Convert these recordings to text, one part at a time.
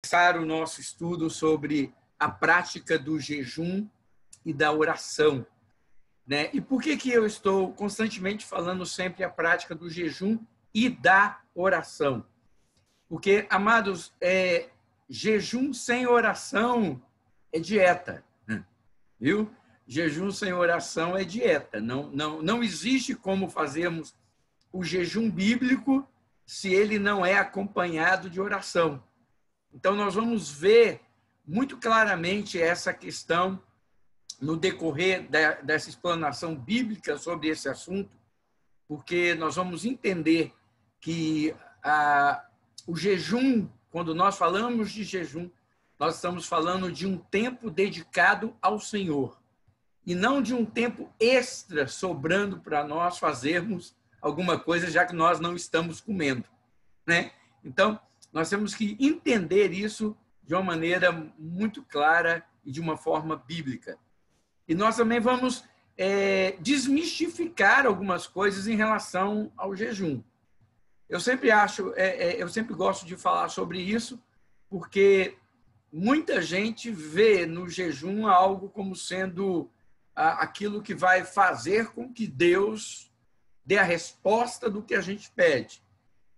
Começar o nosso estudo sobre a prática do jejum e da oração, né? E por que eu estou constantemente falando sempre a prática do jejum e da oração? Porque, amados, jejum sem oração é dieta, viu? Jejum sem oração é dieta. Não existe como fazermos o jejum bíblico se ele não é acompanhado de oração. Então, nós vamos ver muito claramente essa questão no decorrer dessa explanação bíblica sobre esse assunto, porque nós vamos entender que o jejum, quando nós falamos de jejum, nós estamos falando de um tempo dedicado ao Senhor e não de um tempo extra sobrando para nós fazermos alguma coisa, já que nós não estamos comendo, né? Então, nós temos que entender isso de uma maneira muito clara e de uma forma bíblica. E nós também vamos desmistificar algumas coisas em relação ao jejum. Eu sempre gosto de falar sobre isso, porque muita gente vê no jejum algo como sendo aquilo que vai fazer com que Deus dê a resposta do que a gente pede.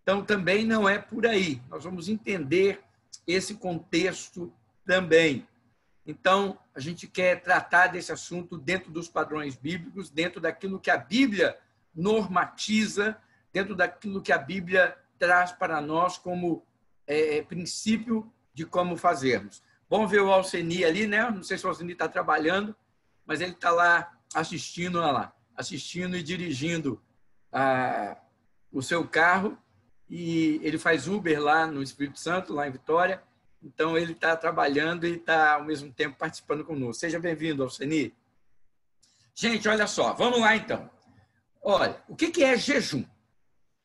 Então, também não é por aí. Nós vamos entender esse contexto também. Então, a gente quer tratar desse assunto dentro dos padrões bíblicos, dentro daquilo que a Bíblia normatiza, dentro daquilo que a Bíblia traz para nós como princípio de como fazermos. Vamos ver o Alceni ali, né? Não sei se o Alceni está trabalhando, mas ele está lá assistindo e dirigindo o seu carro. E ele faz Uber lá no Espírito Santo, lá em Vitória. Então, ele está trabalhando e está, ao mesmo tempo, participando conosco. Seja bem-vindo, Alceni. Gente, olha só, vamos lá, então. Olha, o que é jejum?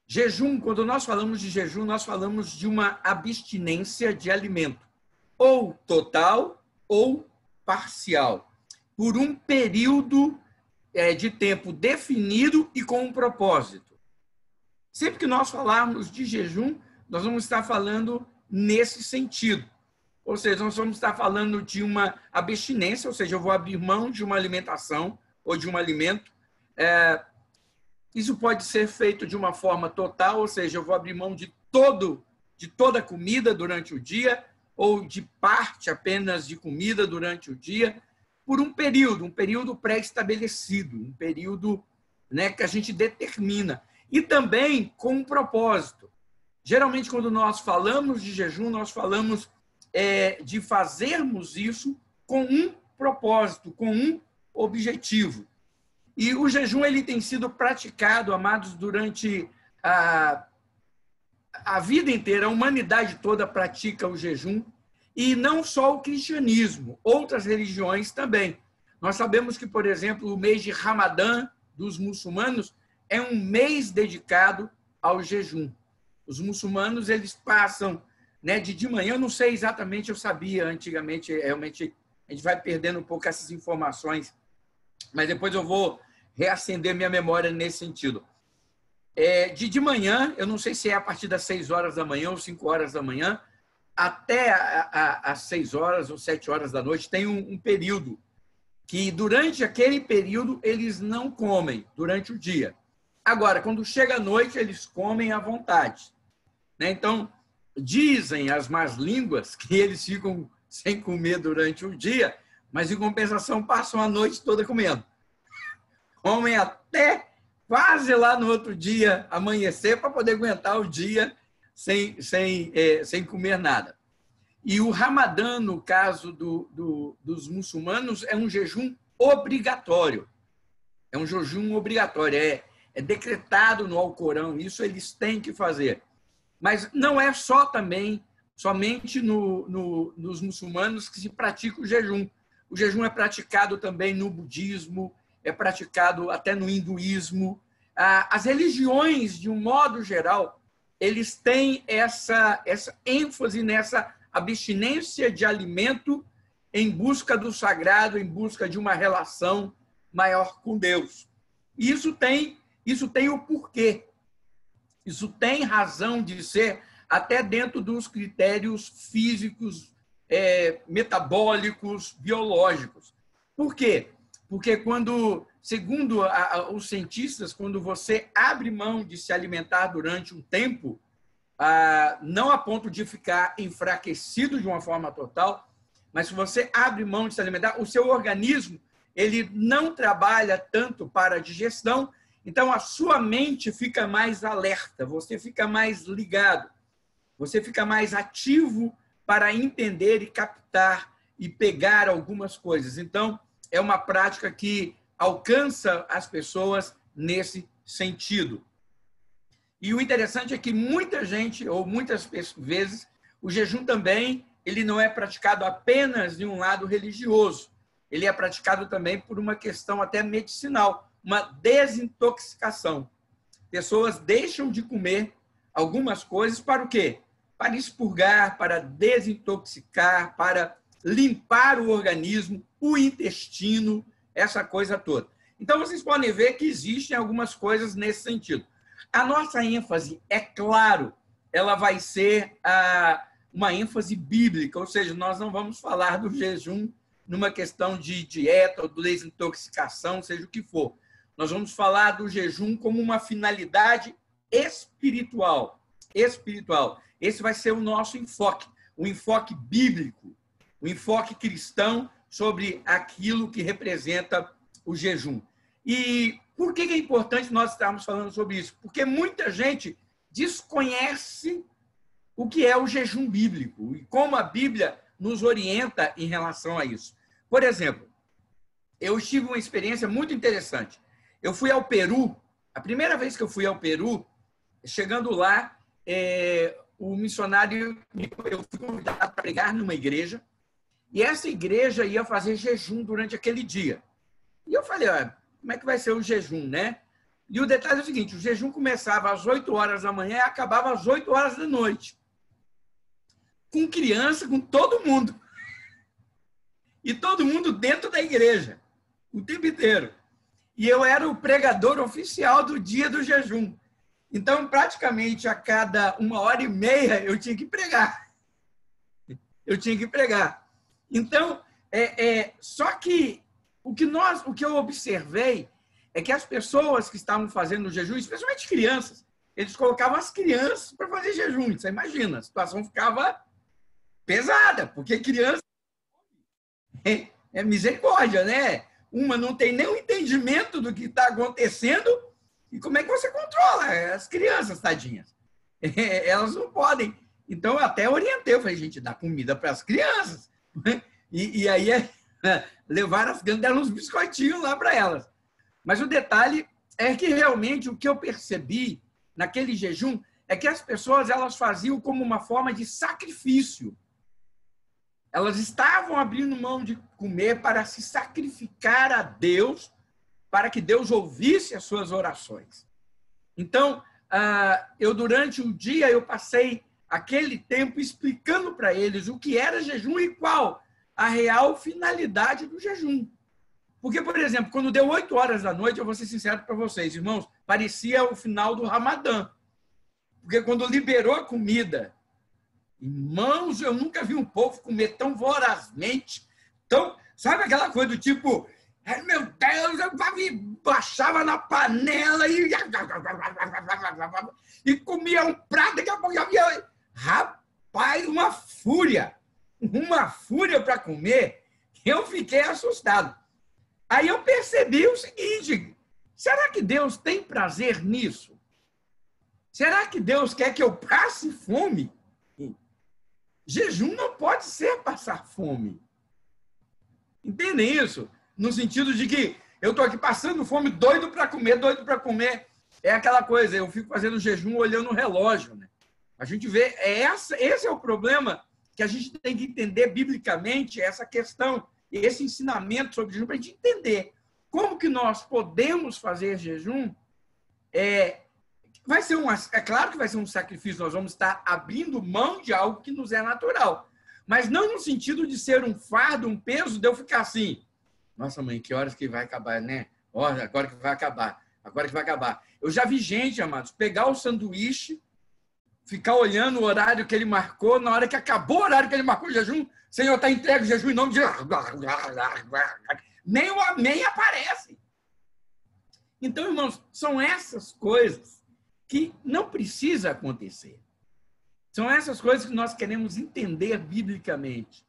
Jejum, quando nós falamos de jejum, nós falamos de uma abstinência de alimento, ou total ou parcial, por um período de tempo definido e com um propósito. Sempre que nós falarmos de jejum, nós vamos estar falando nesse sentido. Ou seja, nós vamos estar falando de uma abstinência, ou seja, eu vou abrir mão de uma alimentação ou de um alimento. Isso pode ser feito de uma forma total, ou seja, eu vou abrir mão de toda a comida durante o dia, ou de parte apenas de comida durante o dia, por um período pré-estabelecido, um período, né, que a gente determina. E também com um propósito. Geralmente, quando nós falamos de jejum, nós falamos de fazermos isso com um propósito, com um objetivo. E o jejum ele tem sido praticado, amados, durante a vida inteira. A humanidade toda pratica o jejum. E não só o cristianismo, outras religiões também. Nós sabemos que, por exemplo, o mês de Ramadã dos muçulmanos é um mês dedicado ao jejum. Os muçulmanos, eles passam, né, de manhã, eu não sei exatamente, eu sabia antigamente, realmente a gente vai perdendo um pouco essas informações, mas depois eu vou reacender minha memória nesse sentido. De manhã, eu não sei se é a partir das 6 horas da manhã ou 5 horas da manhã, até às 6 horas ou 7 horas da noite, tem um período que, durante aquele período, eles não comem durante o dia. Agora, quando chega a noite, eles comem à vontade. Né? Então, dizem as más línguas que eles ficam sem comer durante o dia, mas, em compensação, passam a noite toda comendo. Comem até quase lá no outro dia amanhecer para poder aguentar o dia sem comer nada. E o Ramadã, no caso dos muçulmanos, é um jejum obrigatório. É um jejum obrigatório, é decretado no Alcorão, isso eles têm que fazer. Mas não é somente nos muçulmanos que se pratica o jejum. O jejum é praticado também no budismo, é praticado até no hinduísmo. As religiões, de um modo geral, eles têm essa ênfase nessa abstinência de alimento em busca do sagrado, em busca de uma relação maior com Deus. Isso tem o porquê. Isso tem razão de ser até dentro dos critérios físicos, metabólicos, biológicos. Por quê? Porque segundo os cientistas, quando você abre mão de se alimentar durante um tempo, não a ponto de ficar enfraquecido de uma forma total, mas se você abre mão de se alimentar, o seu organismo ele não trabalha tanto para a digestão, então a sua mente fica mais alerta, você fica mais ligado, você fica mais ativo para entender e captar e pegar algumas coisas. Então, é uma prática que alcança as pessoas nesse sentido. E o interessante é que muita gente, ou muitas vezes, o jejum também ele não é praticado apenas de um lado religioso. Ele é praticado também por uma questão até medicinal, uma desintoxicação. Pessoas deixam de comer algumas coisas para o quê? Para expurgar, para desintoxicar, para limpar o organismo, o intestino, essa coisa toda. Então, vocês podem ver que existem algumas coisas nesse sentido. A nossa ênfase, é claro, ela vai ser uma ênfase bíblica, ou seja, nós não vamos falar do jejum numa questão de dieta ou de desintoxicação, seja o que for. Nós vamos falar do jejum como uma finalidade espiritual. Espiritual. Esse vai ser o nosso enfoque, o enfoque bíblico, o enfoque cristão sobre aquilo que representa o jejum. E por que é importante nós estarmos falando sobre isso? Porque muita gente desconhece o que é o jejum bíblico e como a Bíblia nos orienta em relação a isso. Por exemplo, eu tive uma experiência muito interessante. Eu fui ao Peru, a primeira vez que eu fui ao Peru, chegando lá, o missionário, eu fui convidado para pregar numa igreja, e essa igreja ia fazer jejum durante aquele dia. E eu falei, como é que vai ser o jejum, né? E o detalhe é o seguinte, o jejum começava às 8 horas da manhã e acabava às 8 horas da noite. Com criança, com todo mundo. E todo mundo dentro da igreja, o tempo inteiro. E eu era o pregador oficial do dia do jejum. Então, praticamente, a cada 1h30, eu tinha que pregar. Eu tinha que pregar. Então, só que o que eu observei é que as pessoas que estavam fazendo o jejum, especialmente crianças, eles colocavam as crianças para fazer jejum. Você imagina, a situação ficava pesada, porque criança é misericórdia, né? Uma não tem nenhum entendimento do que está acontecendo e como é que você controla as crianças, tadinhas? Elas não podem. Então, eu até orientei, eu falei, gente, dá comida para as crianças. E aí, levar as crianças, deram uns biscoitinhos lá para elas. Mas o detalhe é que, realmente, o que eu percebi naquele jejum é que as pessoas elas faziam como uma forma de sacrifício. Elas estavam abrindo mão de comer para se sacrificar a Deus, para que Deus ouvisse as suas orações. Então, durante o dia, eu passei aquele tempo explicando para eles o que era jejum e qual a real finalidade do jejum. Porque, por exemplo, quando deu 8 horas da noite, eu vou ser sincero para vocês, irmãos, parecia o final do Ramadã. Porque quando liberou a comida, irmãos, eu nunca vi um povo comer tão vorazmente, sabe aquela coisa do tipo, ai, meu Deus, eu baixava na panela e comia um prato, daqui a pouco havia, rapaz, uma fúria para comer, eu fiquei assustado. Aí eu percebi o seguinte, será que Deus tem prazer nisso? Será que Deus quer que eu passe fome? Jejum não pode ser passar fome. Entendem isso? No sentido de que eu estou aqui passando fome, doido para comer, doido para comer. É aquela coisa, eu fico fazendo jejum olhando o relógio. Né? A gente vê, esse é o problema que a gente tem que entender biblicamente, essa questão, esse ensinamento sobre jejum, para a gente entender como que nós podemos fazer jejum. É claro que vai ser um sacrifício, nós vamos estar abrindo mão de algo que nos é natural. Mas não no sentido de ser um fardo, um peso, de eu ficar assim, nossa mãe, que horas que vai acabar, né? Olha, agora que vai acabar, agora que vai acabar. Eu já vi gente, amados, pegar o sanduíche ficar olhando o horário que ele marcou, na hora que acabou o horário que ele marcou o jejum, Senhor, está entregue o jejum em nome de... Nem o amém aparece. Então, irmãos, são essas coisas que não precisa acontecer. São essas coisas que nós queremos entender biblicamente.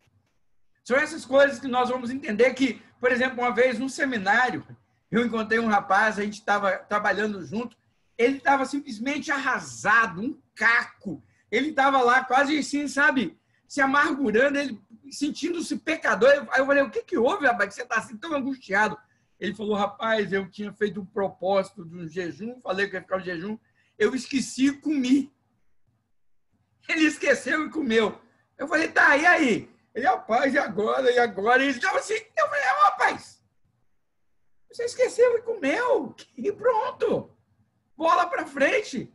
São essas coisas que nós vamos entender que, por exemplo, uma vez num seminário, eu encontrei um rapaz, a gente estava trabalhando junto, ele estava simplesmente arrasado, um caco. Ele estava lá quase assim, sabe, se amargurando, ele sentindo-se pecador. Aí eu falei, o que houve, rapaz, que você está assim tão angustiado? Ele falou, rapaz, eu tinha feito um propósito de um jejum, falei que ia ficar um jejum, eu esqueci e comi. Ele esqueceu e comeu. Eu falei, tá, e aí? Ele, rapaz, e agora? E agora? E ele estava assim, eu falei, rapaz, você esqueceu e comeu, e pronto. Bola para frente.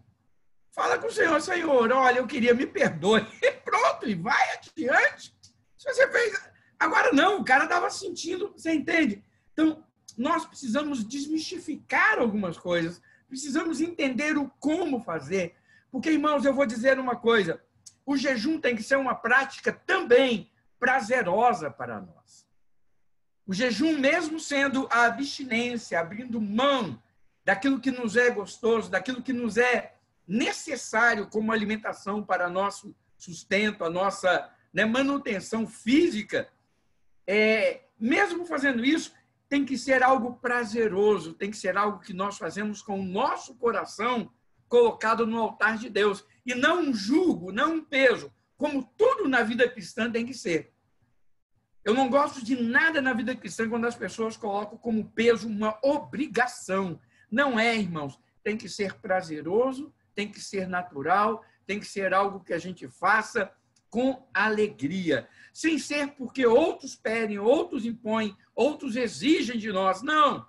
Fala com o Senhor, Senhor, olha, eu queria, me perdoe. E pronto, e vai adiante. Se você fez... Agora não, o cara estava sentindo, você entende? Então, nós precisamos desmistificar algumas coisas, precisamos entender o como fazer. Porque, irmãos, eu vou dizer uma coisa, o jejum tem que ser uma prática também prazerosa para nós. O jejum, mesmo sendo a abstinência, abrindo mão daquilo que nos é gostoso, daquilo que nos é necessário como alimentação para nosso sustento, a nossa manutenção física, mesmo fazendo isso, tem que ser algo prazeroso, tem que ser algo que nós fazemos com o nosso coração colocado no altar de Deus. E não um jugo, não um peso, como tudo na vida cristã tem que ser. Eu não gosto de nada na vida cristã quando as pessoas colocam como peso uma obrigação. Não é, irmãos. Tem que ser prazeroso, tem que ser natural, tem que ser algo que a gente faça com alegria. Sem ser porque outros pedem, outros impõem, outros exigem de nós. Não.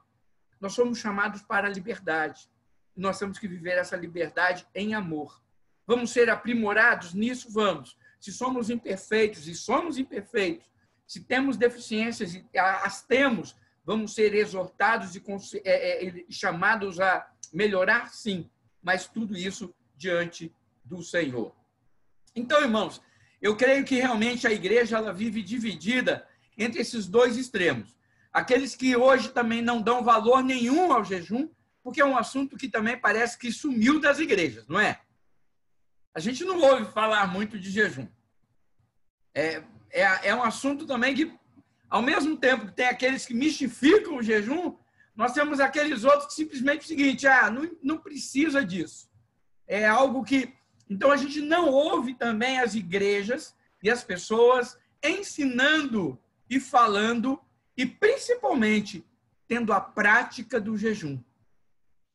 Nós somos chamados para a liberdade. Nós temos que viver essa liberdade em amor. Vamos ser aprimorados nisso? Vamos. Se somos imperfeitos, e somos imperfeitos, se temos deficiências, e as temos, vamos ser exortados e chamados a melhorar, sim, mas tudo isso diante do Senhor. Então, irmãos, eu creio que realmente a igreja ela vive dividida entre esses dois extremos. Aqueles que hoje também não dão valor nenhum ao jejum, porque é um assunto que também parece que sumiu das igrejas, não é? A gente não ouve falar muito de jejum. É um assunto também que, ao mesmo tempo que tem aqueles que mistificam o jejum, nós temos aqueles outros que simplesmente é o seguinte, não precisa disso. É algo que... Então, a gente não ouve também as igrejas e as pessoas ensinando e falando, e principalmente tendo a prática do jejum.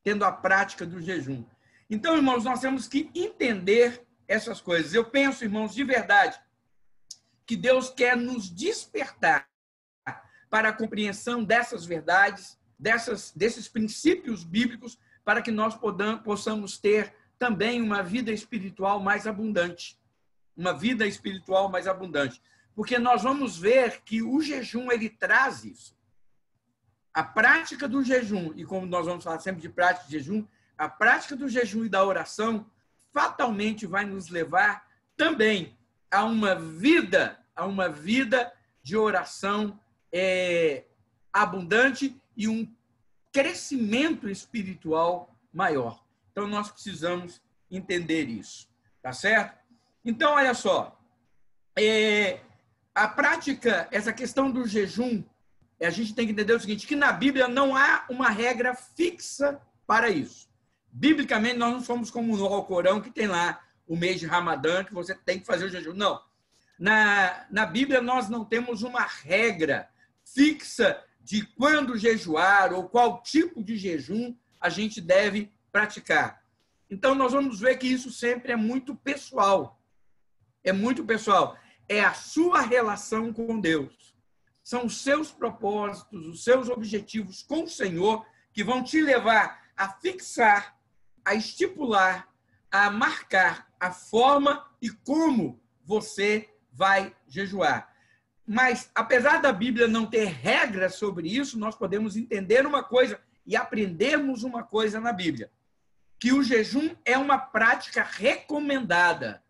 Tendo a prática do jejum. Então, irmãos, nós temos que entender essas coisas. Eu penso, irmãos, de verdade, que Deus quer nos despertar para a compreensão dessas verdades, desses princípios bíblicos, para que nós possamos ter também uma vida espiritual mais abundante. Uma vida espiritual mais abundante. Porque nós vamos ver que o jejum, ele traz isso. A prática do jejum, e como nós vamos falar sempre de prática de jejum, a prática do jejum e da oração fatalmente vai nos levar também a uma vida de oração abundante e um crescimento espiritual maior. Então, nós precisamos entender isso, tá certo? Então, olha só, a prática, essa questão do jejum, a gente tem que entender o seguinte, que na Bíblia não há uma regra fixa para isso. Biblicamente, nós não somos como no Alcorão, que tem lá o mês de Ramadã, que você tem que fazer o jejum. Não. Na Bíblia, nós não temos uma regra fixa de quando jejuar ou qual tipo de jejum a gente deve praticar. Então, nós vamos ver que isso sempre é muito pessoal. É muito pessoal. É a sua relação com Deus. São os seus propósitos, os seus objetivos com o Senhor que vão te levar a fixar, a estipular, a marcar a forma e como você vai jejuar. Mas, apesar da Bíblia não ter regras sobre isso, nós podemos entender uma coisa e aprendermos uma coisa na Bíblia. que o jejum é uma prática recomendada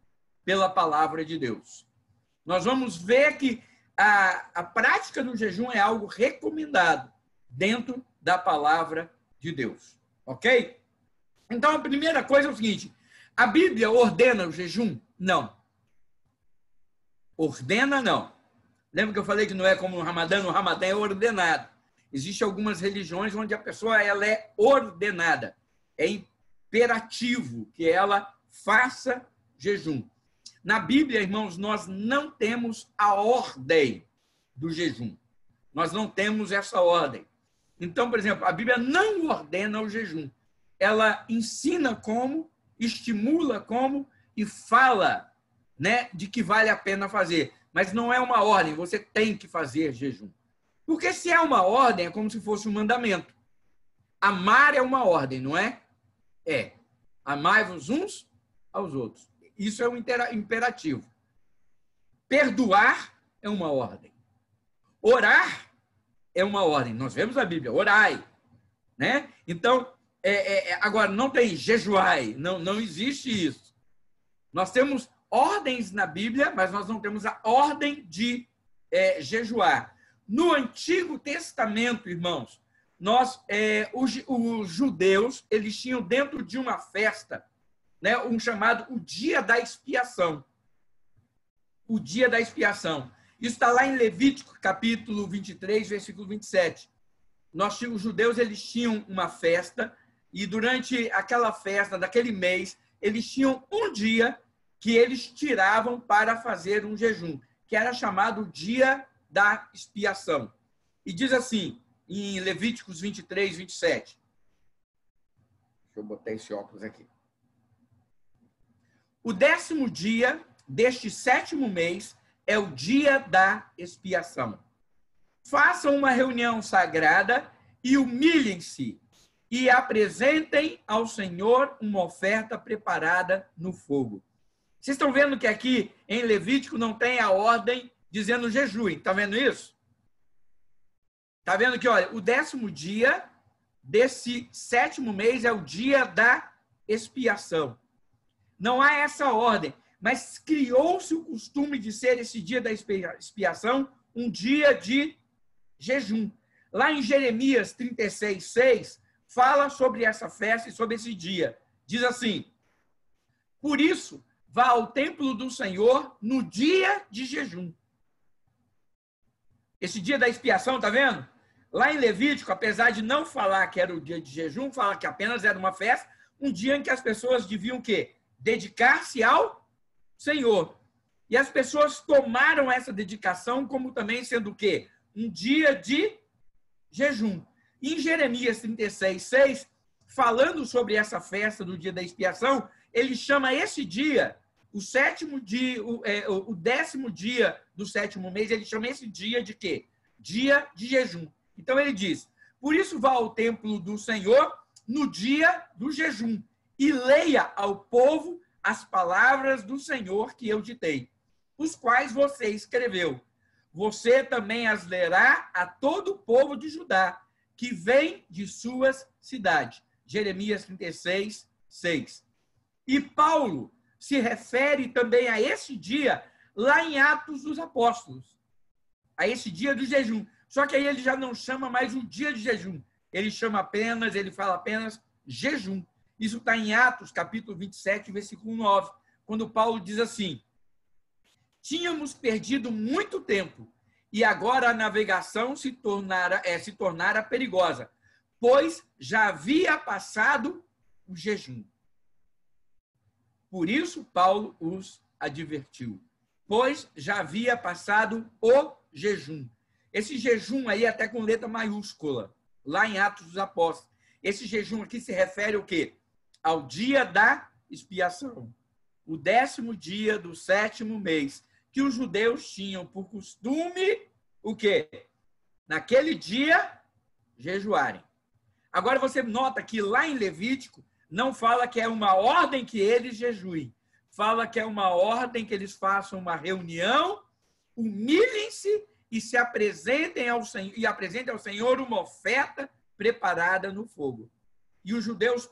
pela palavra de Deus. Nós vamos ver que a prática do jejum é algo recomendado dentro da palavra de Deus. Ok? Então, a primeira coisa é o seguinte: a Bíblia ordena o jejum? Não. Ordena, não. Lembra que eu falei que não é como o Ramadã? O Ramadã é ordenado. Existem algumas religiões onde a pessoa ela é ordenada. É imperativo que ela faça jejum. Na Bíblia, irmãos, nós não temos a ordem do jejum. Nós não temos essa ordem. Então, por exemplo, a Bíblia não ordena o jejum. Ela ensina como, estimula como e fala, né, de que vale a pena fazer. Mas não é uma ordem, você tem que fazer jejum. Porque se é uma ordem, é como se fosse um mandamento. Amar é uma ordem, não é? É. Amai-vos uns aos outros. Isso é um imperativo. Perdoar é uma ordem. Orar é uma ordem. Nós vemos na Bíblia, orai. Né? Então, agora, não tem jejuai. Não existe isso. Nós temos ordens na Bíblia, mas nós não temos a ordem de jejuar. No Antigo Testamento, irmãos, os judeus, eles tinham dentro de uma festa, né, um chamado o Dia da Expiação. O Dia da Expiação. Isso está lá em Levítico, capítulo 23, versículo 27. Os judeus, eles tinham uma festa, e durante aquela festa, daquele mês, eles tinham um dia que eles tiravam para fazer um jejum, que era chamado Dia da Expiação. E diz assim, em Levíticos 23, 27. Deixa eu botar esse óculos aqui. O 10º dia deste 7º mês é o dia da expiação. Façam uma reunião sagrada e humilhem-se e apresentem ao Senhor uma oferta preparada no fogo. Vocês estão vendo que aqui em Levítico não tem a ordem dizendo jejum. Está vendo isso? Está vendo que, olha, o 10º dia desse 7º mês é o dia da expiação. Não há essa ordem, mas criou-se o costume de ser esse dia da expiação um dia de jejum. Lá em Jeremias 36, 6, fala sobre essa festa e sobre esse dia. Diz assim: por isso, vá ao templo do Senhor no dia de jejum. Esse dia da expiação, tá vendo? Lá em Levítico, apesar de não falar que era o dia de jejum, fala que apenas era uma festa, um dia em que as pessoas deviam o quê? Dedicar-se ao Senhor. E as pessoas tomaram essa dedicação como também sendo o quê? Um dia de jejum. E em Jeremias 36, 6, falando sobre essa festa do dia da expiação, ele chama esse dia, o 7º dia, o 10º dia do 7º mês, ele chama esse dia de quê? Dia de jejum. Então ele diz: por isso vá ao templo do Senhor no dia do jejum e leia ao povo as palavras do Senhor que eu ditei, os quais você escreveu. Você também as lerá a todo o povo de Judá, que vem de suas cidades. Jeremias 36, 6. E Paulo se refere também a esse dia lá em Atos dos Apóstolos, a esse dia do jejum. Só que aí ele já não chama mais o dia de jejum. Ele fala apenas jejum. Isso está em Atos, capítulo 27, versículo 9, quando Paulo diz assim: tínhamos perdido muito tempo e agora a navegação se tornara perigosa, pois já havia passado o jejum. Por isso, Paulo os advertiu, pois já havia passado o jejum. Esse jejum aí até com letra maiúscula, lá em Atos dos Apóstolos. Esse jejum aqui se refere ao quê? Ao dia da expiação. O 10º dia do 7º mês, que os judeus tinham por costume o quê? Naquele dia, jejuarem. Agora você nota que lá em Levítico não fala que é uma ordem que eles jejuem. Fala que é uma ordem que eles façam uma reunião, humilhem-se e se apresentem ao Senhor, e apresentem ao Senhor uma oferta preparada no fogo. e os judeus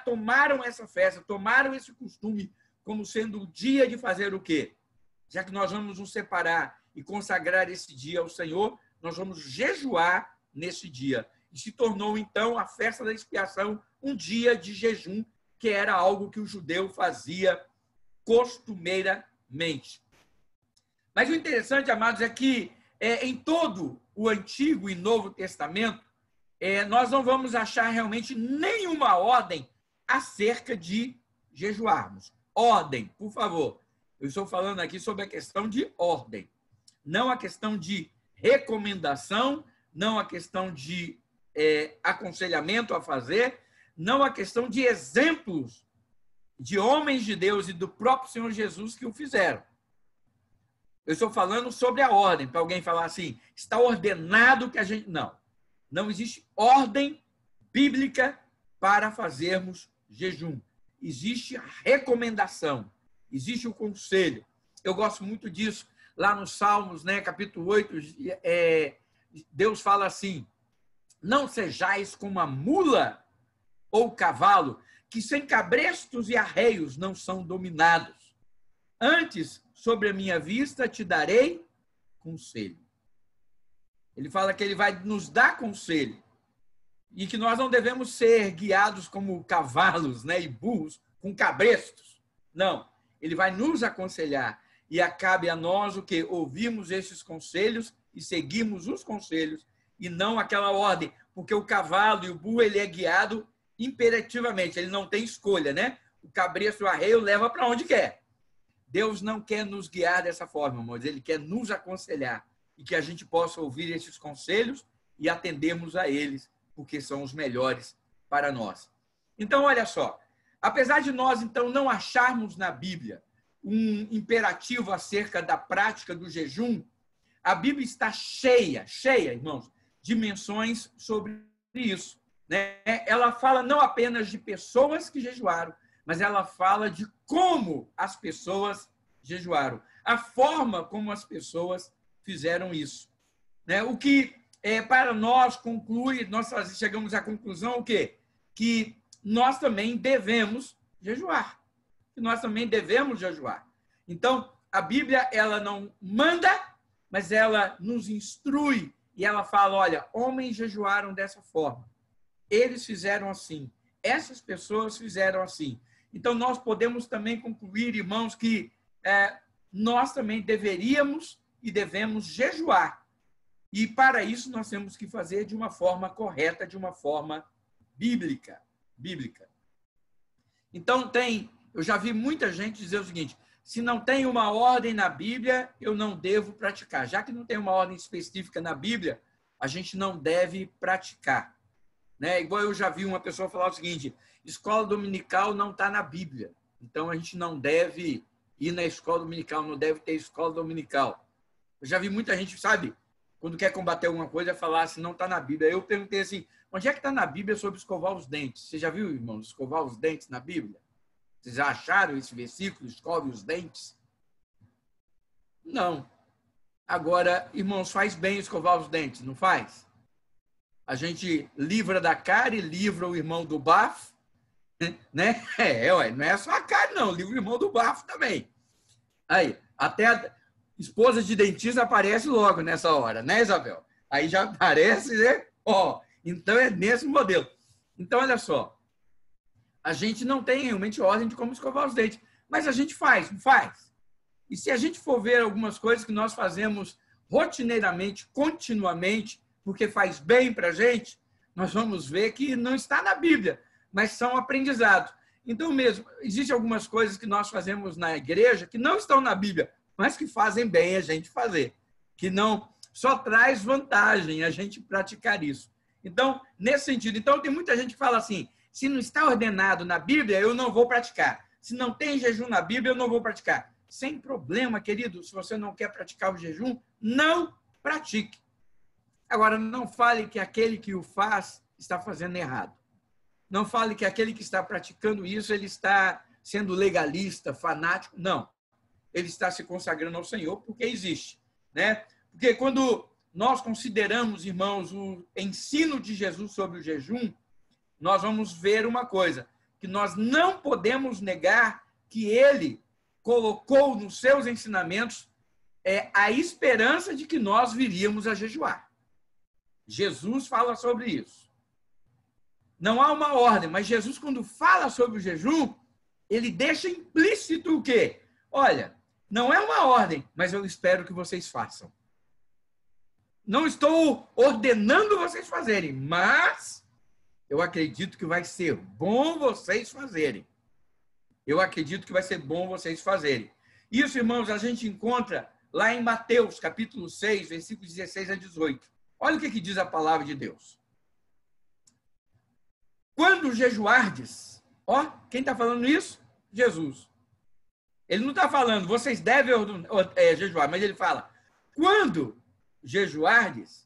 tomaram essa festa, tomaram esse costume como sendo o dia de fazer o quê? Já que nós vamos nos separar e consagrar esse dia ao Senhor, nós vamos jejuar nesse dia. E se tornou, então, a festa da expiação um dia de jejum, que era algo que o judeu fazia costumeiramente. Mas o interessante, amados, é que em todo o Antigo e Novo Testamento, nós não vamos achar realmente nenhuma ordem acerca de jejuarmos. Ordem, por favor. Eu estou falando aqui sobre a questão de ordem, não a questão de recomendação, não a questão de aconselhamento a fazer, não a questão de exemplos de homens de Deus e do próprio Senhor Jesus que o fizeram. Eu estou falando sobre a ordem, para alguém falar assim, está ordenado que a gente... Não, não existe ordem bíblica para fazermos jejum. Existe a recomendação, existe o conselho. Eu gosto muito disso. Lá nos Salmos, né, capítulo 8, Deus fala assim, não sejais como a mula ou cavalo, que sem cabrestos e arreios não são dominados. Antes, sobre a minha vista, te darei conselho. Ele fala que ele vai nos dar conselho e que nós não devemos ser guiados como cavalos, né, e burros com cabrestos. Não, ele vai nos aconselhar e cabe a nós o que? Ouvirmos esses conselhos e seguirmos os conselhos e não aquela ordem, porque o cavalo e o burro ele é guiado imperativamente, ele não tem escolha, né? O cabresto e o arreio leva para onde quer. Deus não quer nos guiar dessa forma, mas ele quer nos aconselhar e que a gente possa ouvir esses conselhos e atendermos a eles, porque são os melhores para nós. Então, olha só, apesar de nós, então, não acharmos na Bíblia um imperativo acerca da prática do jejum, a Bíblia está cheia, irmãos, de menções sobre isso, né? Ela fala não apenas de pessoas que jejuaram, mas ela fala de como as pessoas jejuaram, a forma como as pessoas fizeram isso, né? O que para nós conclui, nós chegamos à conclusão o quê? Que nós também devemos jejuar. Que nós também devemos jejuar. Então, a Bíblia ela não manda, mas ela nos instrui e ela fala, olha, homens jejuaram dessa forma. Eles fizeram assim. Essas pessoas fizeram assim. Então, nós podemos também concluir, irmãos, que nós também deveríamos e devemos jejuar. E, para isso, nós temos que fazer de uma forma correta, de uma forma bíblica. Então, eu já vi muita gente dizer o seguinte, se não tem uma ordem na Bíblia, eu não devo praticar. Já que não tem uma ordem específica na Bíblia, a gente não deve praticar. Né? Igual eu já vi uma pessoa falar o seguinte, escola dominical não está na Bíblia, então a gente não deve ir na escola dominical, não deve ter escola dominical. Eu já vi muita gente, sabe, quando quer combater alguma coisa, falar assim, não está na Bíblia. Eu perguntei assim, onde é que está na Bíblia sobre escovar os dentes? Você já viu, irmãos, escovar os dentes na Bíblia? Vocês já acharam esse versículo, escove os dentes? Não. Agora, irmãos, faz bem escovar os dentes, não faz? A gente livra da cárie, livra o irmão do bafo, né? Não é só a cárie, não, livra o irmão do bafo também. Aí, até a esposa de dentista aparece logo nessa hora, né, Isabel? Aí já aparece, né? Então é nesse modelo. Então, olha só, a gente não tem realmente ordem de como escovar os dentes, mas a gente faz, não faz? E se a gente for ver algumas coisas que nós fazemos rotineiramente, continuamente, porque faz bem para a gente, nós vamos ver que não está na Bíblia, mas são aprendizados. Então, mesmo, existem algumas coisas que nós fazemos na igreja que não estão na Bíblia, mas que fazem bem a gente fazer, que não só traz vantagem a gente praticar isso. Então, nesse sentido, tem muita gente que fala assim, se não está ordenado na Bíblia, eu não vou praticar. Se não tem jejum na Bíblia, eu não vou praticar. Sem problema, querido, se você não quer praticar o jejum, não pratique. Agora, não fale que aquele que o faz está fazendo errado. Não fale que aquele que está praticando isso, ele está sendo legalista, fanático. Não. Ele está se consagrando ao Senhor porque existe, né? Porque quando nós consideramos, irmãos, o ensino de Jesus sobre o jejum, nós vamos ver uma coisa, que nós não podemos negar que ele colocou nos seus ensinamentos a esperança de que nós viríamos a jejuar. Jesus fala sobre isso. Não há uma ordem, mas Jesus, quando fala sobre o jejum, ele deixa implícito o quê? Olha, não é uma ordem, mas eu espero que vocês façam. Não estou ordenando vocês fazerem, mas eu acredito que vai ser bom vocês fazerem. Eu acredito que vai ser bom vocês fazerem. Isso, irmãos, a gente encontra lá em Mateus, capítulo 6, versículos 16 a 18. Olha o que diz a palavra de Deus. Quando jejuardes, ó, quem está falando isso? Jesus. Ele não está falando, vocês devem jejuar, mas ele fala, quando jejuardes,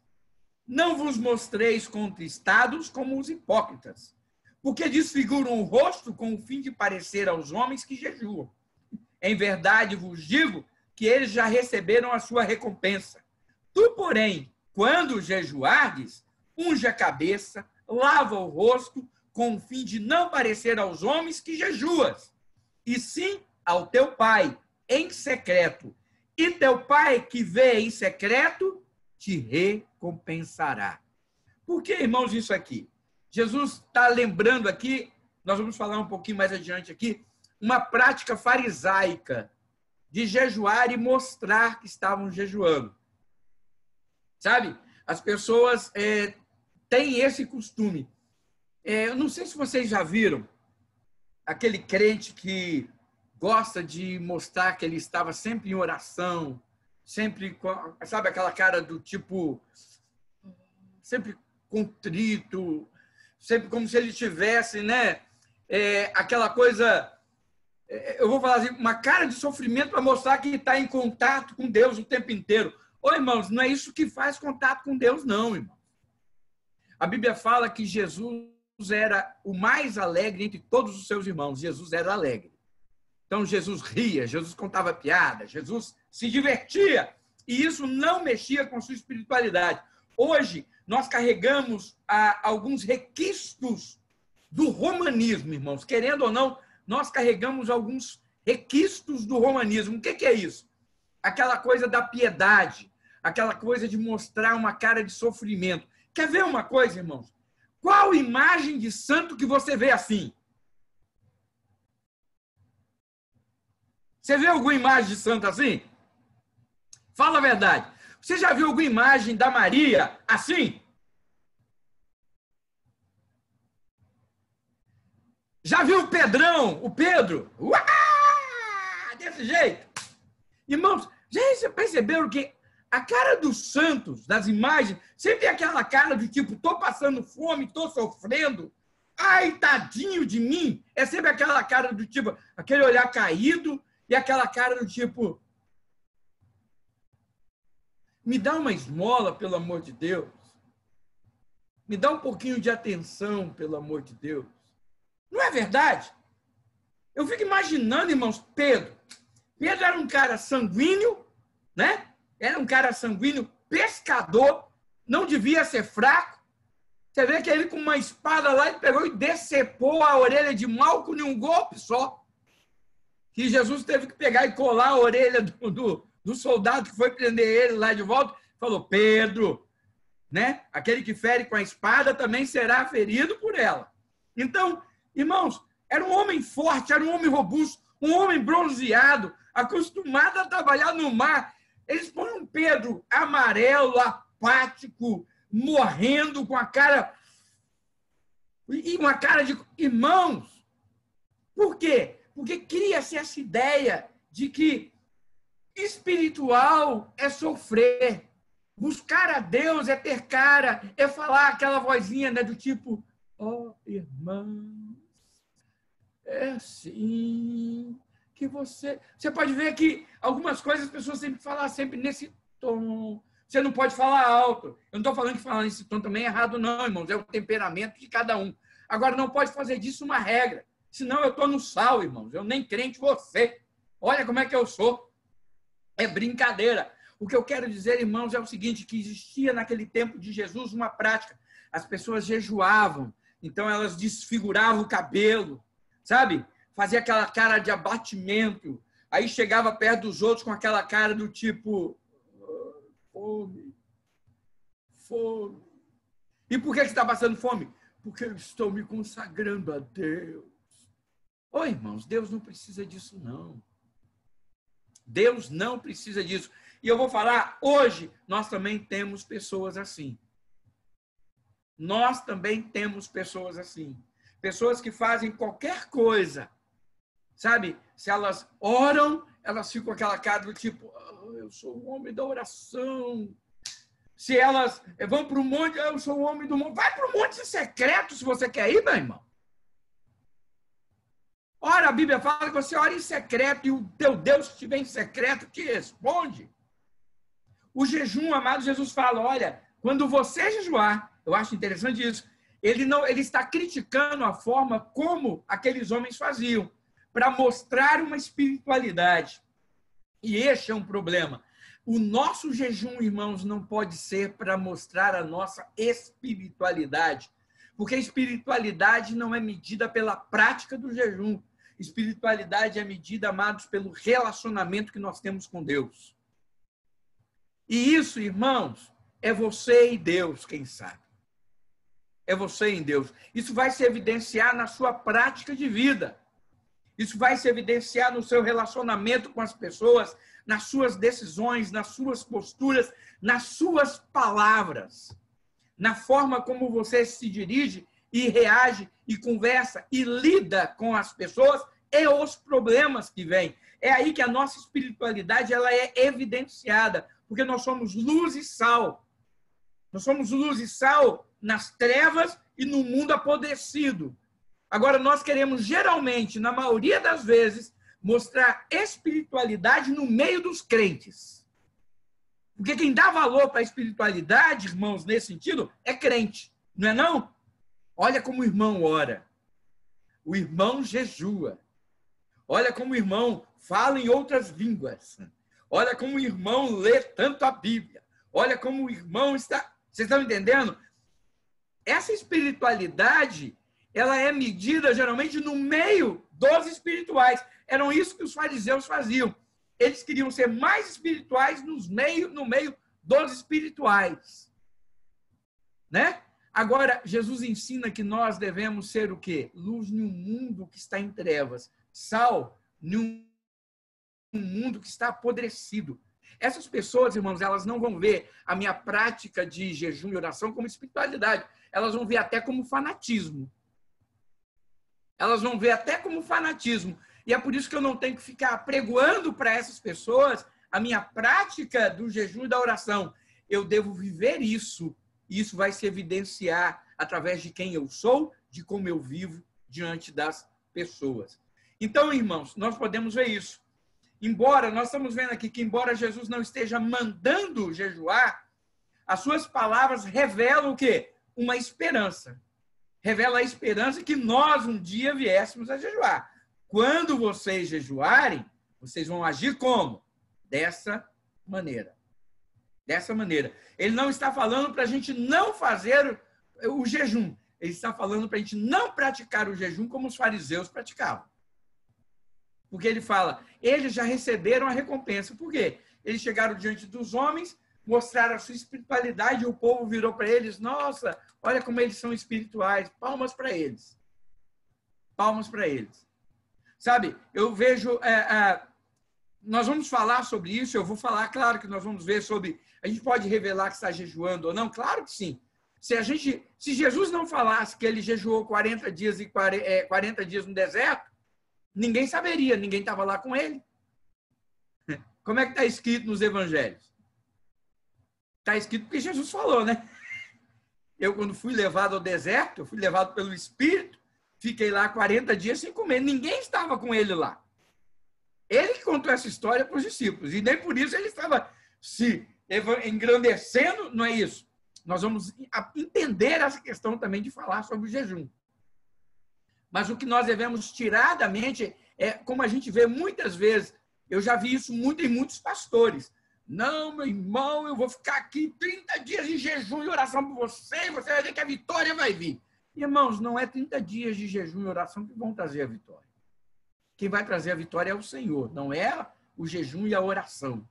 não vos mostreis contristados como os hipócritas, porque desfiguram o rosto com o fim de parecer aos homens que jejuam. Em verdade vos digo que eles já receberam a sua recompensa. Tu, porém, quando jejuardes, unge a cabeça, lava o rosto, com o fim de não parecer aos homens que jejuas, e sim ao teu Pai, em secreto. E teu Pai que vê em secreto, te recompensará. Por que, irmãos, isso aqui? Jesus está lembrando aqui, nós vamos falar um pouquinho mais adiante aqui, uma prática farisaica de jejuar e mostrar que estavam jejuando. Sabe? As pessoas têm esse costume. Eu não sei se vocês já viram aquele crente que gosta de mostrar que ele estava sempre em oração, sempre, sabe, aquela cara do tipo, sempre contrito, sempre como se ele tivesse, né, aquela coisa, eu vou falar assim, uma cara de sofrimento para mostrar que está em contato com Deus o tempo inteiro. Ô, irmãos, não é isso que faz contato com Deus, não, irmão. A Bíblia fala que Jesus era o mais alegre entre todos os seus irmãos. Jesus era alegre. Então, Jesus ria, Jesus contava piada, Jesus se divertia. E isso não mexia com sua espiritualidade. Hoje, nós carregamos alguns requisitos do romanismo, irmãos. Querendo ou não, nós carregamos alguns requisitos do romanismo. O que é isso? Aquela coisa da piedade, aquela coisa de mostrar uma cara de sofrimento. Quer ver uma coisa, irmãos? Qual imagem de santo que você vê assim? Você vê alguma imagem de santo assim? Fala a verdade. Você já viu alguma imagem da Maria assim? Já viu o Pedrão, o Pedro? Uá! Desse jeito. Irmãos, já perceberam que a cara dos santos, das imagens, sempre é aquela cara do tipo, estou passando fome, estou sofrendo, ai, tadinho de mim. É sempre aquela cara do tipo, aquele olhar caído e aquela cara do tipo, me dá uma esmola, pelo amor de Deus. Me dá um pouquinho de atenção, pelo amor de Deus. Não é verdade? Eu fico imaginando, irmãos, Pedro. Pedro era um cara sanguíneo, né? Era um cara sanguíneo, pescador, não devia ser fraco. Você vê que ele com uma espada lá, ele pegou e decepou a orelha de Malco em um golpe só. Que Jesus teve que pegar e colar a orelha do soldado que foi prender ele lá de volta. Falou, Pedro, né? Aquele que fere com a espada também será ferido por ela. Então, irmãos, era um homem forte, era um homem robusto, um homem bronzeado, acostumado a trabalhar no mar. Eles põem um Pedro amarelo, apático, morrendo com a cara... E uma cara de... Irmãos, por quê? Porque cria-se essa ideia de que espiritual é sofrer. Buscar a Deus é ter cara, é falar aquela vozinha, né, do tipo, ó, irmãos, é assim que você... Você pode ver que algumas coisas as pessoas sempre falam sempre nesse tom. Você não pode falar alto. Eu não estou falando que falar nesse tom também é errado, não, irmãos. É o temperamento de cada um. Agora, não pode fazer disso uma regra. Senão eu estou no sal, irmãos. Eu nem crente você. Olha como é que eu sou. É brincadeira. O que eu quero dizer, irmãos, é o seguinte, que existia naquele tempo de Jesus uma prática. As pessoas jejuavam, Então elas desfiguravam o cabelo, sabe? Fazia aquela cara de abatimento. Aí chegava perto dos outros com aquela cara do tipo, fome, fome. E por que você está passando fome? Porque eu estou me consagrando a Deus. Ô, irmãos, Deus não precisa disso, não. Deus não precisa disso. E eu vou falar, hoje, nós também temos pessoas assim. Nós também temos pessoas assim. Pessoas que fazem qualquer coisa. Sabe? Se elas oram, elas ficam com aquela cara do tipo, eu sou o homem da oração. Se elas vão para o monte, eu sou o homem do monte. Vai para o monte secreto se você quer ir, meu irmão. Ora, a Bíblia fala que você ora em secreto e o teu Deus que estiver em secreto te responde. O jejum, amado, Jesus fala, olha, quando você jejuar, eu acho interessante isso, ele está criticando a forma como aqueles homens faziam, para mostrar uma espiritualidade. E este é um problema. O nosso jejum, irmãos, não pode ser para mostrar a nossa espiritualidade, porque a espiritualidade não é medida pela prática do jejum. Espiritualidade é medida, amados, pelo relacionamento que nós temos com Deus. E isso, irmãos, é você e Deus, quem sabe. É você e Deus. Isso vai se evidenciar na sua prática de vida. Isso vai se evidenciar no seu relacionamento com as pessoas, nas suas decisões, nas suas posturas, nas suas palavras, na forma como você se dirige e reage e conversa e lida com as pessoas e os problemas que vêm. É aí que a nossa espiritualidade ela é evidenciada, porque nós somos luz e sal. Nós somos luz e sal nas trevas e no mundo apodrecido. Agora, nós queremos, geralmente, na maioria das vezes, mostrar espiritualidade no meio dos crentes. Porque quem dá valor para a espiritualidade, irmãos, nesse sentido, é crente. Não é não? Olha como o irmão ora. O irmão jejua. Olha como o irmão fala em outras línguas. Olha como o irmão lê tanto a Bíblia. Olha como o irmão está... Vocês estão entendendo? Essa espiritualidade, ela é medida geralmente no meio dos espirituais. Eram isso que os fariseus faziam. Eles queriam ser mais espirituais no meio dos espirituais. Né? Agora, Jesus ensina que nós devemos ser o quê? Luz num mundo que está em trevas. Sal num mundo que está apodrecido. Essas pessoas, irmãos, elas não vão ver a minha prática de jejum e oração como espiritualidade. Elas vão ver até como fanatismo. Elas vão ver até como fanatismo. E é por isso que eu não tenho que ficar pregoando para essas pessoas a minha prática do jejum e da oração. Eu devo viver isso. E isso vai se evidenciar através de quem eu sou, de como eu vivo diante das pessoas. Então, irmãos, nós podemos ver isso. Embora, nós estamos vendo aqui que embora Jesus não esteja mandando jejuar, as suas palavras revelam o quê? Uma esperança. Revela a esperança que nós um dia viéssemos a jejuar. Quando vocês jejuarem, vocês vão agir como? Dessa maneira. Dessa maneira. Ele não está falando para a gente não fazer o jejum. Ele está falando para a gente não praticar o jejum como os fariseus praticavam. Porque ele fala, eles já receberam a recompensa. Por quê? Eles chegaram diante dos homens, mostraram a sua espiritualidade e o povo virou para eles, nossa, olha como eles são espirituais, palmas para eles. Palmas para eles. Sabe, eu vejo, nós vamos falar sobre isso, eu vou falar, claro que nós vamos ver sobre, a gente pode revelar que está jejuando ou não? Claro que sim. Se Jesus não falasse que ele jejuou 40 dias e 40 dias no deserto, ninguém saberia, ninguém estava lá com ele. Como é que está escrito nos evangelhos? Está escrito porque Jesus falou, né? Eu, quando fui levado ao deserto, eu fui levado pelo Espírito, fiquei lá 40 dias sem comer. Ninguém estava com ele lá. Ele que contou essa história para os discípulos. E nem por isso ele estava se engrandecendo, não é isso. Nós vamos entender essa questão também de falar sobre o jejum. Mas o que nós devemos tirar da mente é, como a gente vê muitas vezes, eu já vi isso muito em muitos pastores. Não, meu irmão, eu vou ficar aqui 30 dias em jejum e oração por você, e você vai ver que a vitória vai vir. Irmãos, não é 30 dias de jejum e oração que vão trazer a vitória. Quem vai trazer a vitória é o Senhor, não é o jejum e a oração.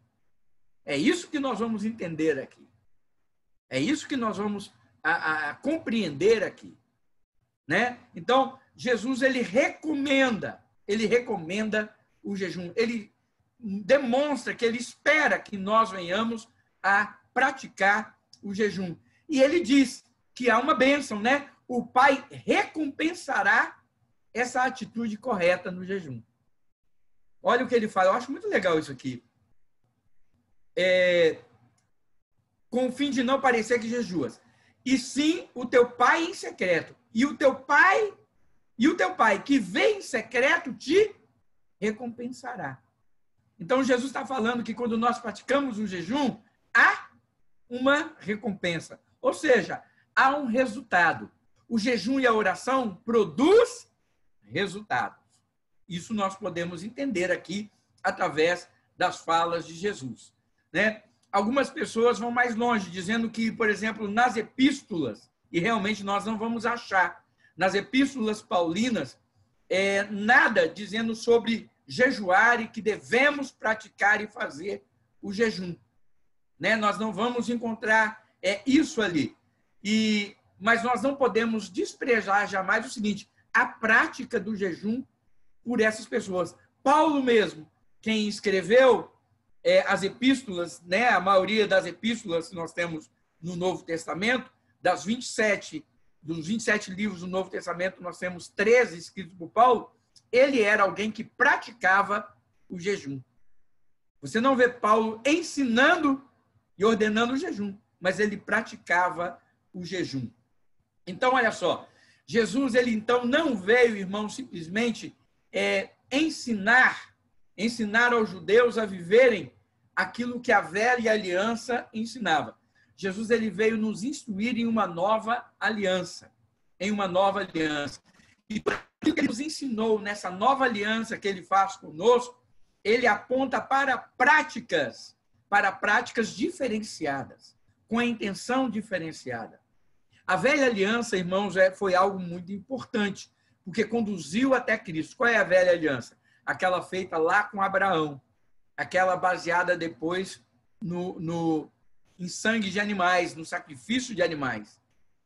É isso que nós vamos entender aqui. É isso que nós vamos compreender aqui. Né? Então, Jesus, ele recomenda o jejum. Ele demonstra que ele espera que nós venhamos a praticar o jejum. E ele diz que há uma bênção, né? O Pai recompensará essa atitude correta no jejum. Olha o que ele fala, eu acho muito legal isso aqui. Com o fim de não parecer que jejuas. E sim o teu Pai em secreto. E o teu Pai que vê em secreto te recompensará. Então, Jesus está falando que quando nós praticamos o jejum, há uma recompensa. Ou seja, há um resultado. O jejum e a oração produz resultados. Isso nós podemos entender aqui através das falas de Jesus. Né? Algumas pessoas vão mais longe, dizendo que, por exemplo, nas epístolas, e realmente nós não vamos achar, nas epístolas paulinas, nada dizendo sobre jejuar e que devemos praticar e fazer o jejum. Né? Nós não vamos encontrar isso ali. Mas nós não podemos desprezar jamais o seguinte, a prática do jejum por essas pessoas. Paulo mesmo, quem escreveu as epístolas, né? A maioria das epístolas que nós temos no Novo Testamento, dos 27 livros do Novo Testamento, nós temos 13 escritos por Paulo, ele era alguém que praticava o jejum. Você não vê Paulo ensinando e ordenando o jejum, mas ele praticava o jejum. Então, olha só, Jesus, ele então não veio, irmão, simplesmente ensinar aos judeus a viverem aquilo que a velha aliança ensinava. Jesus, ele veio nos instruir em uma nova aliança. E por aquilo que ele nos ensinou nessa nova aliança que ele faz conosco, ele aponta para práticas diferenciadas, com a intenção diferenciada. A velha aliança, irmãos, foi algo muito importante, porque conduziu até Cristo. Qual é a velha aliança? Aquela feita lá com Abraão, aquela baseada depois em sangue de animais, no sacrifício de animais.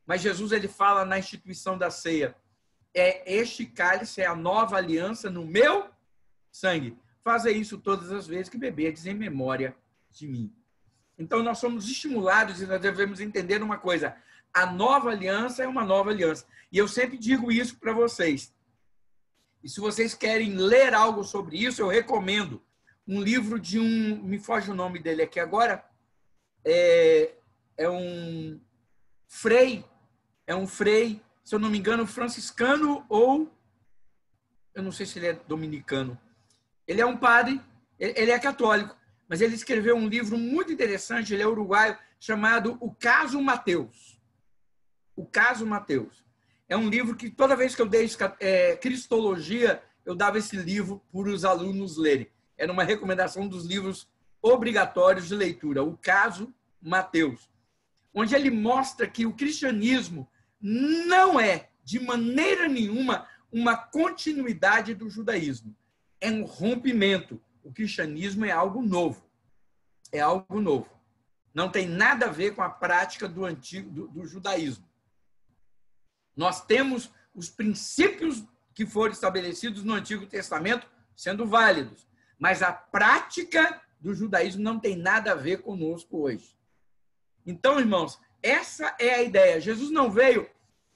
Mas Jesus, ele fala na instituição da ceia, este cálice é a nova aliança no meu sangue. Fazer isso todas as vezes que beberdes em memória de mim. Então, nós somos estimulados e nós devemos entender uma coisa, a nova aliança é uma nova aliança. E eu sempre digo isso para vocês. E se vocês querem ler algo sobre isso, eu recomendo um livro de me foge o nome dele aqui agora, é um frei, se eu não me engano, franciscano ou, eu não sei se ele é dominicano. Ele é um padre, ele é católico, mas ele escreveu um livro muito interessante, ele é uruguaio, chamado O Caso Mateus. O Caso Mateus. É um livro que toda vez que eu dei Cristologia, eu dava esse livro para os alunos lerem. Era uma recomendação dos livros obrigatórios de leitura, O Caso Mateus, onde ele mostra que o cristianismo não é, de maneira nenhuma, uma continuidade do judaísmo. É um rompimento. O cristianismo é algo novo. É algo novo. Não tem nada a ver com a prática do judaísmo. Nós temos os princípios que foram estabelecidos no Antigo Testamento sendo válidos, mas a prática do judaísmo não tem nada a ver conosco hoje. Então, irmãos, essa é a ideia. Jesus não veio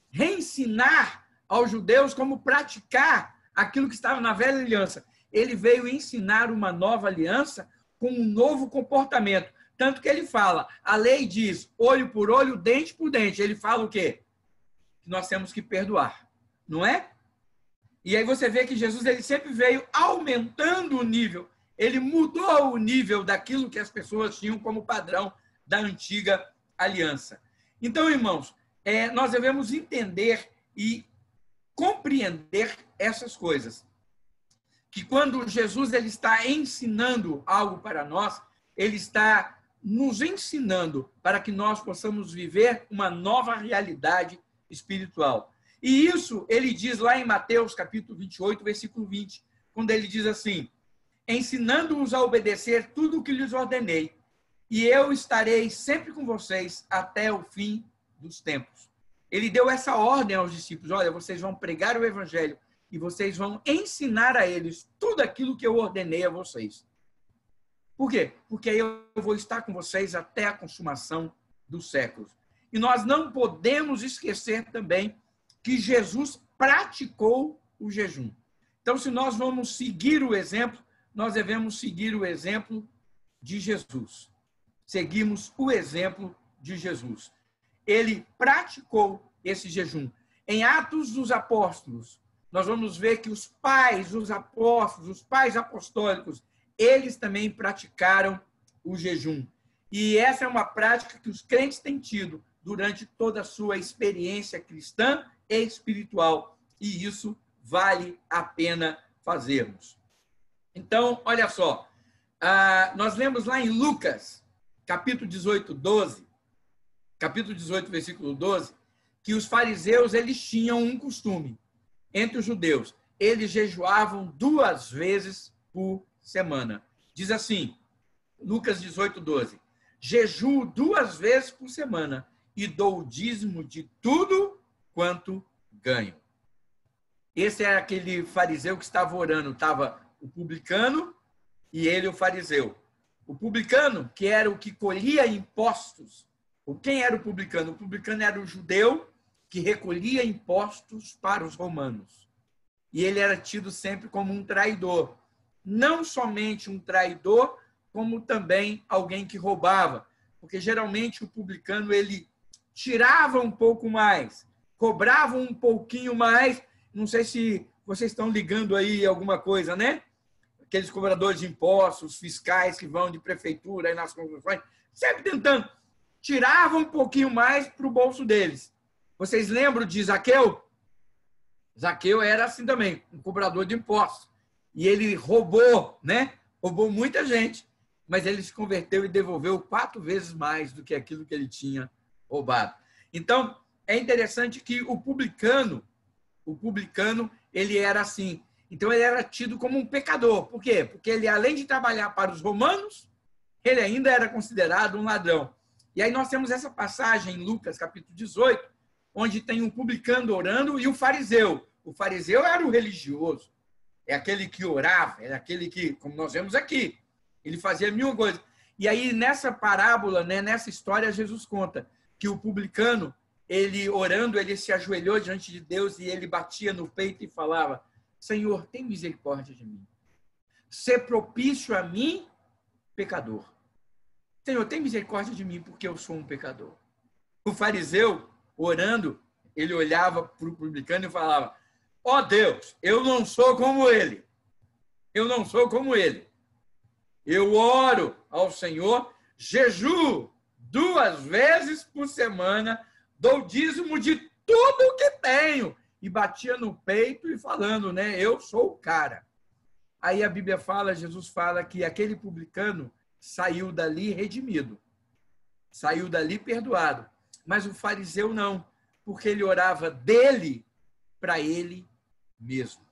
reensinar aos judeus como praticar aquilo que estava na velha aliança. Ele veio ensinar uma nova aliança com um novo comportamento. Tanto que ele fala, a lei diz olho por olho, dente por dente. Ele fala o quê? Que nós temos que perdoar, não é? E aí você vê que Jesus, ele sempre veio aumentando o nível. Ele mudou o nível daquilo que as pessoas tinham como padrão da antiga aliança. Então, irmãos, nós devemos entender e compreender essas coisas. Que quando Jesus, ele está ensinando algo para nós, ele está nos ensinando para que nós possamos viver uma nova realidade espiritual. E isso ele diz lá em Mateus, capítulo 28, versículo 20, quando ele diz assim: ensinando-os a obedecer tudo o que lhes ordenei, e eu estarei sempre com vocês até o fim dos tempos. Ele deu essa ordem aos discípulos: olha, vocês vão pregar o evangelho e vocês vão ensinar a eles tudo aquilo que eu ordenei a vocês. Por quê? Porque eu vou estar com vocês até a consumação dos séculos. E nós não podemos esquecer também que Jesus praticou o jejum. Então, se nós vamos seguir o exemplo, nós devemos seguir o exemplo de Jesus. Seguimos o exemplo de Jesus. Ele praticou esse jejum. Em Atos dos Apóstolos, nós vamos ver que os pais dos apóstolos, os pais apostólicos, eles também praticaram o jejum. E essa é uma prática que os crentes têm tido durante toda a sua experiência cristã e espiritual. E isso vale a pena fazermos. Então, olha só, nós lemos lá em Lucas, capítulo 18, 12, capítulo 18, versículo 12, que os fariseus, eles tinham um costume entre os judeus. Eles jejuavam 2 vezes por semana. Diz assim, Lucas 18, 12, jejuo 2 vezes por semana e dou o dízimo de tudo quanto ganho. Esse é aquele fariseu que estava orando, estava o publicano e ele o fariseu. O publicano, que era o que colhia impostos. Quem era o publicano? O publicano era o judeu que recolhia impostos para os romanos. E ele era tido sempre como um traidor. Não somente um traidor, como também alguém que roubava. Porque geralmente o publicano, ele tirava um pouco mais, cobrava um pouquinho mais. Não sei se vocês estão ligando aí alguma coisa, né? Aqueles cobradores de impostos, fiscais que vão de prefeitura aí nas construções, sempre tentando. Tirava um pouquinho mais para o bolso deles. Vocês lembram de Zaqueu? Zaqueu era assim também, um cobrador de impostos. E ele roubou, né? Roubou muita gente, mas ele se converteu e devolveu 4 vezes mais do que aquilo que ele tinha roubado. Então, é interessante que o publicano, ele era assim. Então, ele era tido como um pecador. Por quê? Porque ele, além de trabalhar para os romanos, ele ainda era considerado um ladrão. E aí nós temos essa passagem em Lucas, capítulo 18, onde tem um publicano orando e o fariseu. O fariseu era o religioso. É aquele que orava, é aquele que, como nós vemos aqui, ele fazia 1000 coisas. E aí, nessa parábola, né, nessa história, Jesus conta que o publicano, ele orando, ele se ajoelhou diante de Deus e ele batia no peito e falava: Senhor, tem misericórdia de mim. Sê propício a mim, pecador. Senhor, tem misericórdia de mim, porque eu sou um pecador. O fariseu, orando, ele olhava para o publicano e falava: ó Deus, eu não sou como ele. Eu não sou como ele. Eu oro ao Senhor, jejuo 2 vezes por semana, dou dízimo de tudo que tenho. E batia no peito e falando, né? Eu sou o cara. Aí a Bíblia fala, Jesus fala que aquele publicano saiu dali redimido. Saiu dali perdoado. Mas o fariseu não, porque ele orava dele para ele mesmo.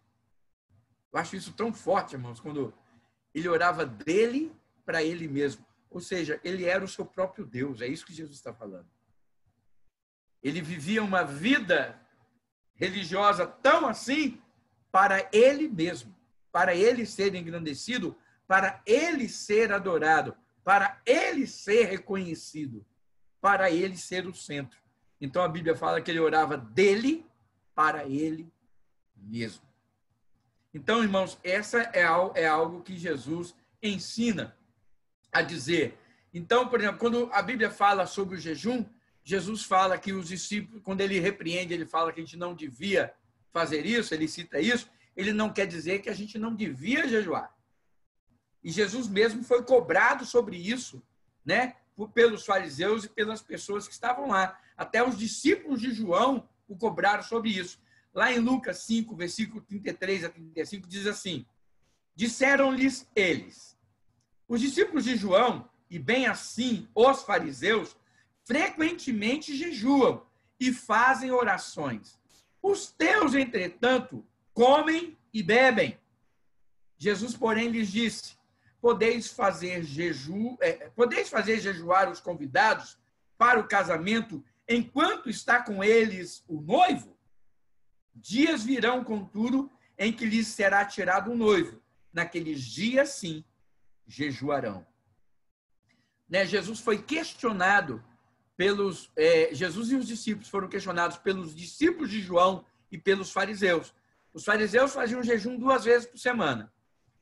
Eu acho isso tão forte, irmãos, quando ele orava dele para ele mesmo. Ou seja, ele era o seu próprio Deus. É isso que Jesus está falando. Ele vivia uma vida religiosa tão assim para ele mesmo, para ele ser engrandecido, para ele ser adorado, para ele ser reconhecido, para ele ser o centro. Então a Bíblia fala que ele orava dele para ele mesmo. Então, irmãos, essa é algo que Jesus ensina a dizer. Então, por exemplo, quando a Bíblia fala sobre o jejum, Jesus fala que os discípulos, quando ele repreende, ele fala que a gente não devia fazer isso, ele cita isso, ele não quer dizer que a gente não devia jejuar. E Jesus mesmo foi cobrado sobre isso, né, pelos fariseus e pelas pessoas que estavam lá. Até os discípulos de João o cobraram sobre isso. Lá em Lucas 5, versículo 33 a 35, diz assim: disseram-lhes eles, os discípulos de João, e bem assim os fariseus, frequentemente jejuam e fazem orações. Os teus, entretanto, comem e bebem. Jesus, porém, lhes disse: podeis fazer jejuar os convidados para o casamento enquanto está com eles o noivo? Dias virão, contudo, em que lhes será tirado o noivo. Naqueles dias, sim, jejuarão. Jesus foi questionado Jesus e os discípulos foram questionados pelos discípulos de João e pelos fariseus. Os fariseus faziam jejum 2 vezes por semana.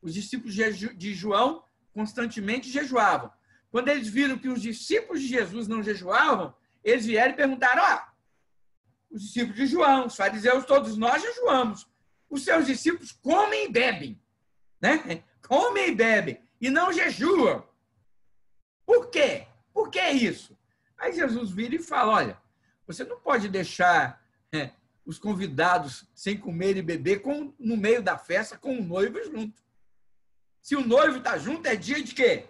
Os discípulos de João constantemente jejuavam. Quando eles viram que os discípulos de Jesus não jejuavam, eles vieram e perguntaram: os discípulos de João, os fariseus, todos nós jejuamos. Os seus discípulos comem e bebem, né? Comem e bebem e não jejuam. Por quê? Por que isso? Aí Jesus vira e fala: olha, você não pode deixar os convidados sem comer e beber no meio da festa com o noivo junto. Se o noivo está junto, é dia de quê?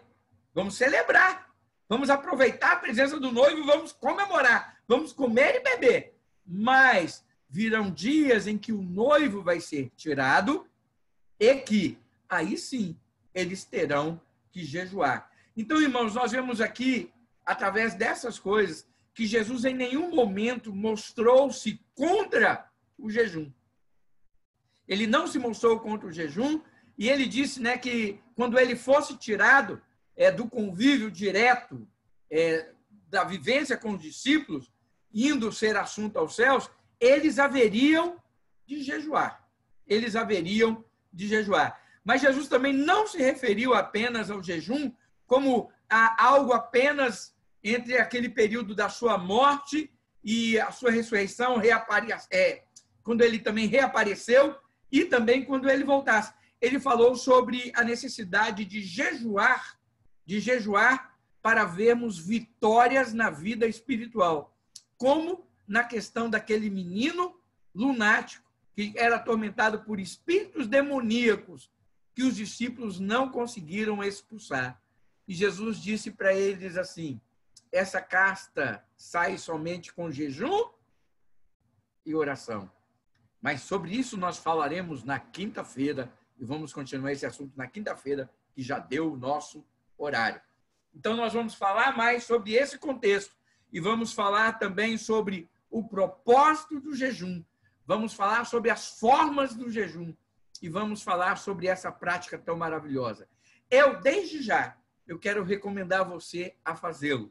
Vamos celebrar. Vamos aproveitar a presença do noivo, vamos comemorar, vamos comer e beber. Mas virão dias em que o noivo vai ser tirado e que, aí sim, eles terão que jejuar. Então, irmãos, nós vemos aqui, através dessas coisas, que Jesus em nenhum momento mostrou-se contra o jejum. Ele não se mostrou contra o jejum e ele disse, que quando ele fosse tirado do convívio direto, da vivência com os discípulos, indo ser assunto aos céus, eles haveriam de jejuar. Eles haveriam de jejuar. Mas Jesus também não se referiu apenas ao jejum como a algo apenas entre aquele período da sua morte e a sua ressurreição, quando ele também reapareceu e também quando ele voltasse. Ele falou sobre a necessidade de jejuar para vermos vitórias na vida espiritual, como na questão daquele menino lunático que era atormentado por espíritos demoníacos que os discípulos não conseguiram expulsar. E Jesus disse para eles assim: essa casta sai somente com jejum e oração. Mas sobre isso nós falaremos na quinta-feira e vamos continuar esse assunto na quinta-feira, que já deu o nosso horário. Então nós vamos falar mais sobre esse contexto e vamos falar também sobre o propósito do jejum. Vamos falar sobre as formas do jejum e vamos falar sobre essa prática tão maravilhosa. Desde já, eu quero recomendar a você a fazê-lo.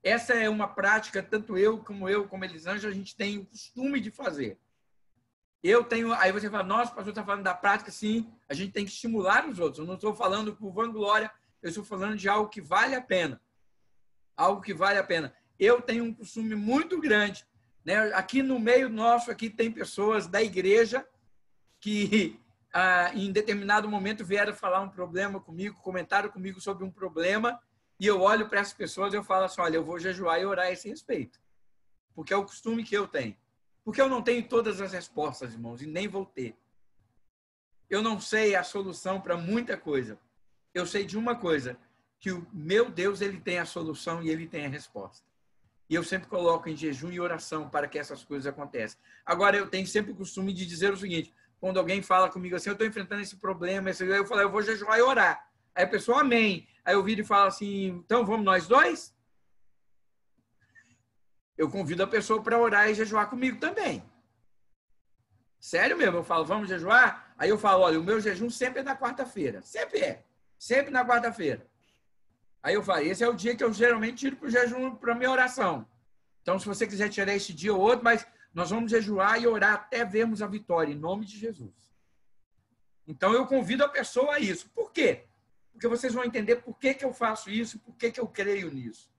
Essa é uma prática, tanto eu, como Elisângela, a gente tem o costume de fazer. Aí você fala: nossa, o pastor está falando da prática. Sim, a gente tem que estimular os outros. Eu não estou falando por vanglória, eu estou falando de algo que vale a pena. Algo que vale a pena. Eu tenho um costume muito grande. Aqui no meio nosso, aqui tem pessoas da igreja que em determinado momento vieram falar um problema comigo, comentaram comigo sobre um problema, e eu olho para essas pessoas e eu falo assim: olha, eu vou jejuar e orar a esse respeito. Porque é o costume que eu tenho. Porque eu não tenho todas as respostas, irmãos, e nem vou ter. Eu não sei a solução para muita coisa. Eu sei de uma coisa, que o meu Deus, ele tem a solução e ele tem a resposta. E eu sempre coloco em jejum e oração para que essas coisas aconteçam. Agora, eu tenho sempre o costume de dizer o seguinte: quando alguém fala comigo assim, eu estou enfrentando esse problema, eu falo: eu vou jejuar e orar. Aí a pessoa: amém. Aí eu viro e falo assim: então vamos nós dois? Eu convido a pessoa para orar e jejuar comigo também. Sério mesmo, eu falo: vamos jejuar? Aí eu falo: olha, o meu jejum sempre é na quarta-feira. Sempre é. Sempre na quarta-feira. Aí eu falo: esse é o dia que eu geralmente tiro para o jejum, para a minha oração. Então, se você quiser tirar esse dia ou outro, mas nós vamos jejuar e orar até vermos a vitória, em nome de Jesus. Então, eu convido a pessoa a isso. Por quê? Porque vocês vão entender por que eu faço isso, por que eu creio nisso.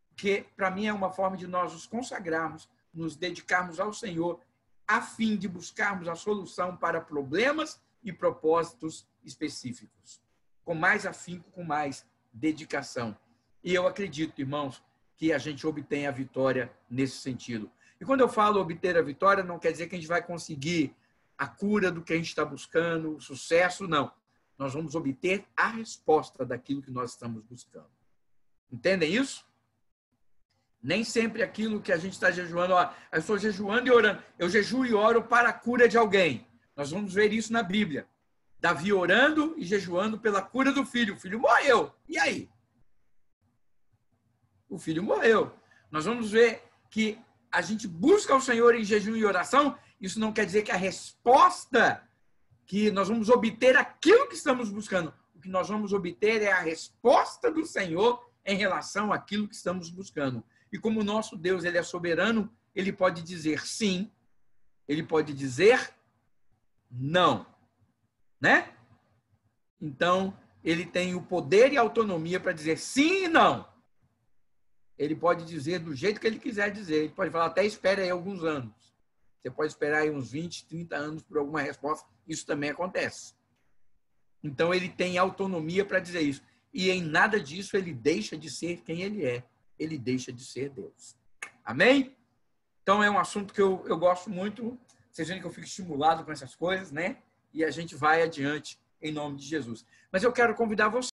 Porque, para mim, é uma forma de nós nos consagrarmos, nos dedicarmos ao Senhor, a fim de buscarmos a solução para problemas e propósitos específicos. Com mais afinco, com mais dedicação. E eu acredito, irmãos, que a gente obtenha a vitória nesse sentido. E quando eu falo obter a vitória, não quer dizer que a gente vai conseguir a cura do que a gente está buscando, o sucesso, não. Nós vamos obter a resposta daquilo que nós estamos buscando. Entendem isso? Nem sempre aquilo que a gente está jejuando, ó, eu estou jejuando e orando. Eu jejuo e oro para a cura de alguém. Nós vamos ver isso na Bíblia. Davi orando e jejuando pela cura do filho. O filho morreu. E aí? O filho morreu. Nós vamos ver que a gente busca o Senhor em jejum e oração. Isso não quer dizer que a resposta, que nós vamos obter aquilo que estamos buscando. O que nós vamos obter é a resposta do Senhor em relação àquilo que estamos buscando. E como o nosso Deus, ele é soberano, ele pode dizer sim, ele pode dizer não, né? Então, ele tem o poder e a autonomia para dizer sim e não. Ele pode dizer do jeito que ele quiser dizer. Ele pode falar, até espere aí alguns anos. Você pode esperar aí uns 20, 30 anos por alguma resposta. Isso também acontece. Então, ele tem autonomia para dizer isso. E em nada disso ele deixa de ser quem ele é. Ele deixa de ser Deus. Amém? Então, é um assunto que eu gosto muito. Vocês veem que eu fico estimulado com essas coisas, né? E a gente vai adiante em nome de Jesus. Mas eu quero convidar você